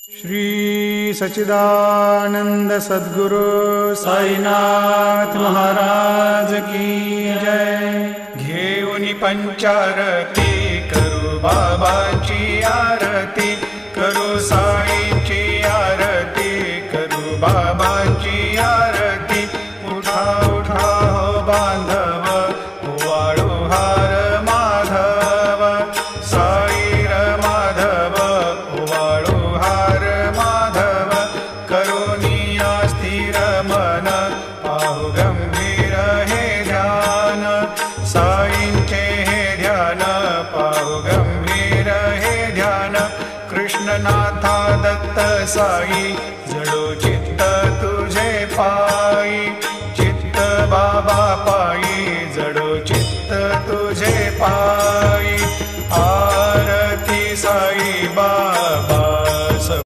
श्री सच्चिदानंद सद्गुरु साईनाथ महाराज की जय। घेऊनी पंचारती करू बाबांची आरती, करू साईंची आरती, करू बाबांची आरती। उठा उठा हो बांधव, वाळू हार माधव, साईर माधव, वाळू हार माधव। करुनिया स्थिर मन, पाहु गंभीर हे ध्यान, साईंचे हे ध्यान, पाहु गंभीर हे ध्यान। कृष्णनाथा दत्त साई, जडो चित्त तुझे पायी।